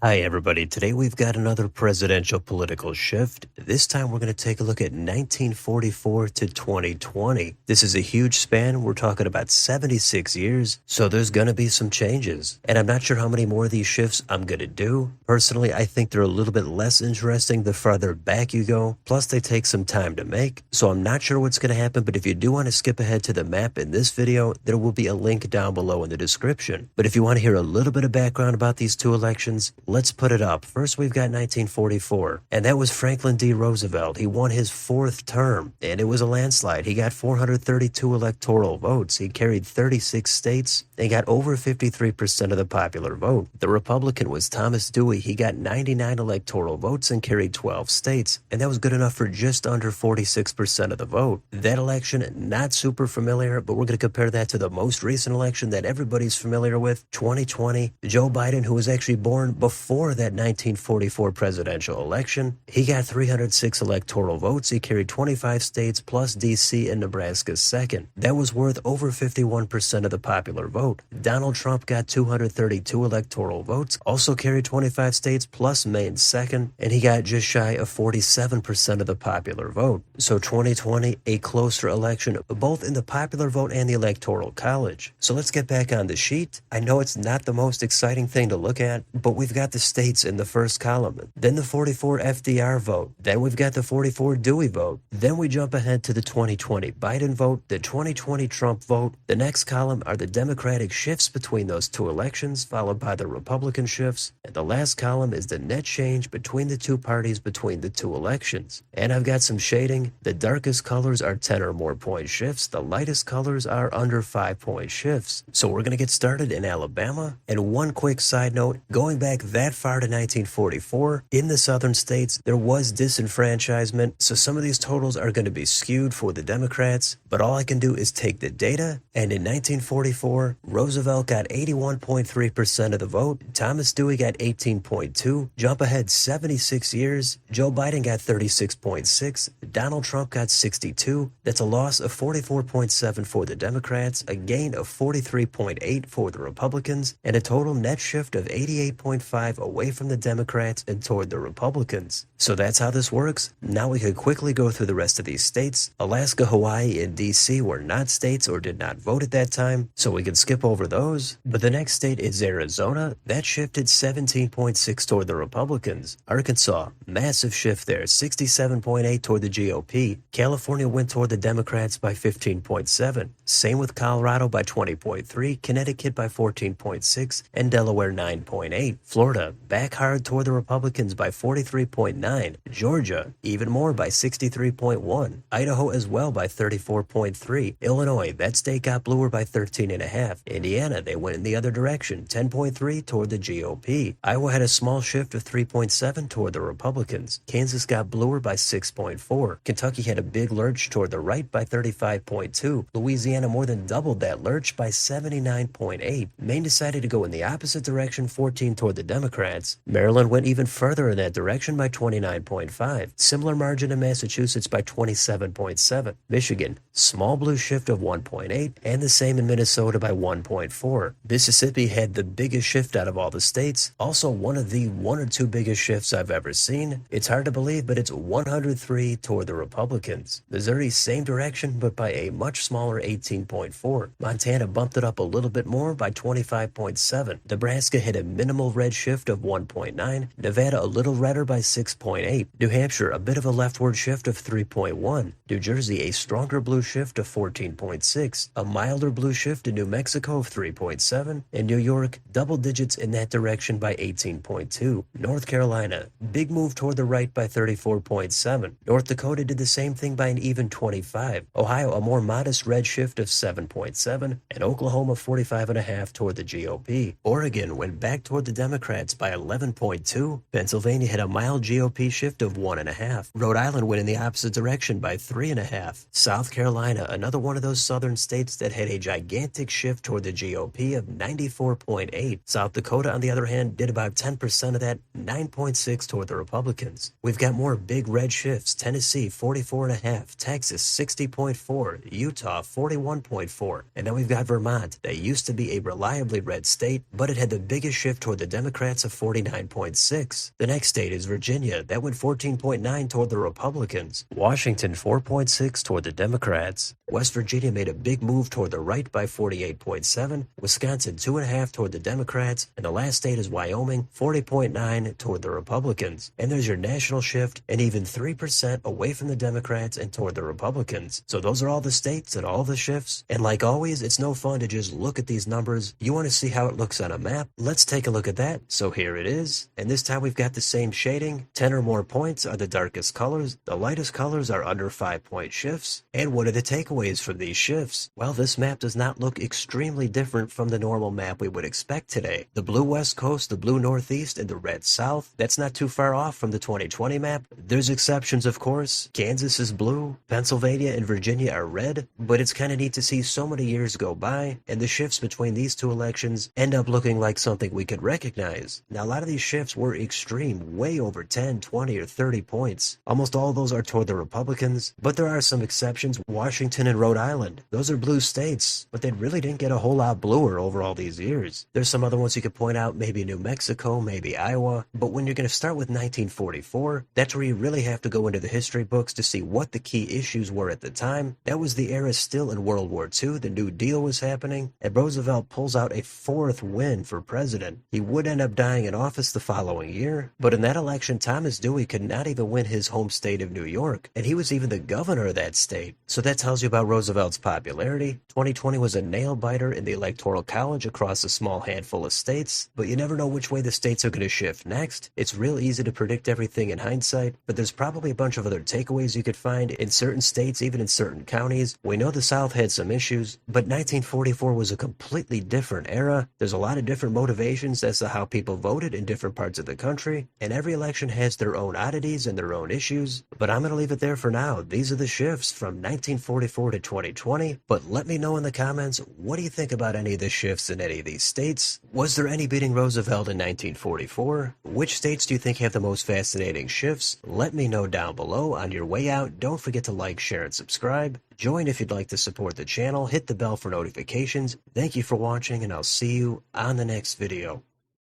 Hi, everybody. Today we've got another presidential political shift. This time we're going to take a look at 1944 to 2020. This is a huge span. We're talking about 76 years, so there's going to be some changes. And I'm not sure how many more of these shifts I'm going to do. Personally, I think they're a little bit less interesting the farther back you go. Plus, they take some time to make, so I'm not sure what's going to happen. But if you do want to skip ahead to the map in this video, there will be a link down below in the description. But if you want to hear a little bit of background about these two elections, let's put it up. First, we've got 1944, and that was Franklin D. Roosevelt. He won his fourth term, and it was a landslide. He got 432 electoral votes. He carried 36 states and got over 53% of the popular vote. The Republican was Thomas Dewey. He got 99 electoral votes and carried 12 states, and that was good enough for just under 46% of the vote. That election, not super familiar, but we're going to compare that to the most recent election that everybody's familiar with, 2020. Joe Biden, who was actually born before that 1944 presidential election, he got 306 electoral votes. He carried 25 states plus D.C. and Nebraska's second. That was worth over 51% of the popular vote. Donald Trump got 232 electoral votes, also carried 25 states plus Maine's second, and he got just shy of 47% of the popular vote. So 2020, a closer election, both in the popular vote and the electoral college. So let's get back on the sheet. I know it's not the most exciting thing to look at, but we've got the states in the first column. Then the 44 FDR vote. Then we've got the 44 Dewey vote. Then we jump ahead to the 2020 Biden vote, the 2020 Trump vote. The next column are the Democratic shifts between those two elections, followed by the Republican shifts. And the last column is the net change between the two parties between the two elections. And I've got some shading. The darkest colors are 10 or more point shifts. The lightest colors are under 5-point shifts. So we're going to get started in Alabama. And one quick side note, going back that far to 1944, in the southern states, there was disenfranchisement. So some of these totals are going to be skewed for the Democrats. But all I can do is take the data. And in 1944, Roosevelt got 81.3% of the vote. Thomas Dewey got 18.2. Jump ahead 76 years. Joe Biden got 36.6. Donald Trump got 62. That's a loss of 44.7 for the Democrats, a gain of 43.8 for the Republicans, and a total net shift of 88.5 away from the Democrats and toward the Republicans. So that's how this works. Now we could quickly go through the rest of these states. Alaska, Hawaii, and D.C. were not states or did not vote at that time, so we can skip over those. But the next state is Arizona. That shifted 17.6 toward the Republicans. Arkansas, massive shift there, 67.8 toward the GOP. California went toward the Democrats by 15.7. Same with Colorado by 20.3, Connecticut by 14.6, and Delaware 9.8. Florida, back hard toward the Republicans by 43.9. Georgia, even more by 63.1. Idaho as well by 34.3. Illinois, that state got bluer by 13.5. Indiana, they went in the other direction, 10.3 toward the GOP. Iowa had a small shift of 3.7 toward the Republicans. Kansas got bluer by 6.4. Kentucky had a big lurch toward the right by 35.2. Louisiana more than doubled that lurch by 79.8. Maine decided to go in the opposite direction, 14 toward the Democrats. Maryland went even further in that direction by 29.5. Similar margin in Massachusetts by 27.7. Michigan, small blue shift of 1.8, and the same in Minnesota by 1.4. Mississippi had the biggest shift out of all the states, also one of the one or two biggest shifts I've ever seen. It's hard to believe, but it's 103 toward the Republicans. Missouri, same direction, but by a much smaller 18.4. Montana bumped it up a little bit more by 25.7. Nebraska had a minimal red shift of 1.9. Nevada a little redder by 6.8. New Hampshire a bit of a leftward shift of 3.1. New Jersey a stronger blue shift of 14.6. A milder blue shift in New Mexico of 3.7. And New York double digits in that direction by 18.2. North Carolina, big move toward the right by 34.7. North Dakota did the same thing by an even 25. Ohio a more modest red shift of 7.7. And Oklahoma 45.5 toward the GOP. Oregon went back toward the Democrats by 11.2. Pennsylvania had a mild GOP shift of 1.5. Rhode Island went in the opposite direction by 3.5. South Carolina, another one of those southern states that had a gigantic shift toward the GOP of 94.8. South Dakota, on the other hand, did about 10% of that, 9.6 toward the Republicans. We've got more big red shifts. Tennessee, 44.5. Texas, 60.4. Utah, 41.4. And then we've got Vermont. That used to be a reliably red state, but it had the biggest shift toward the Democrats Democrats of 49.6. The next state is Virginia. That went 14.9 toward the Republicans. Washington 4.6 toward the Democrats. West Virginia made a big move toward the right by 48.7. Wisconsin 2.5 toward the Democrats. And the last state is Wyoming, 40.9 toward the Republicans. And there's your national shift, and even 3% away from the Democrats and toward the Republicans. So those are all the states and all the shifts. And like always, it's no fun to just look at these numbers. You want to see how it looks on a map? Let's take a look at that. So here it is. And this time we've got the same shading. 10 or more points are the darkest colors. The lightest colors are under 5-point shifts. And what are the takeaways from these shifts? Well, this map does not look extremely different from the normal map we would expect today. The blue West Coast, the blue Northeast, and the red South, that's not too far off from the 2020 map. There's exceptions, of course. Kansas is blue, Pennsylvania and Virginia are red, but it's kind of neat to see so many years go by, and the shifts between these two elections end up looking like something we could recognize. Now, a lot of these shifts were extreme, way over 10, 20, or 30 points. Almost all of those are toward the Republicans, but there are some exceptions. Washington and Rhode Island, those are blue states, but they really didn't get a whole lot bluer over all these years. There's some other ones you could point out, maybe New Mexico, maybe Iowa, but when you're going to start with 1944, that's where you really have to go into the history books to see what the key issues were at the time. That was the era still in World War II, the New Deal was happening, and Roosevelt pulls out a 4th win for president. He would end up dying in office the following year, but in that election, Thomas Dewey could not even win his home state of New York, and he was even the governor of that state. So that tells you about Roosevelt's popularity. 2020 was a nail-biter in the Electoral College across a small handful of states, but you never know which way the states are going to shift next. It's real easy to predict everything in hindsight, but there's probably a bunch of other takeaways you could find in certain states, even in certain counties. We know the South had some issues, but 1944 was a completely different era. There's a lot of different motivations as to how people voted in different parts of the country, and every election has their own oddities and their own issues, but I'm going to leave it there for now. These are the shifts from 1944 to 2020, but let me know in the comments, what do you think about any of the shifts in any of these states? Was there any beating Roosevelt in 1944? Which states do you think have the most fascinating shifts? Let me know down below. On your way out, don't forget to like, share, and subscribe. Join if you'd like to support the channel. Hit the bell for notifications. Thank you for watching, and I'll see you on the next video.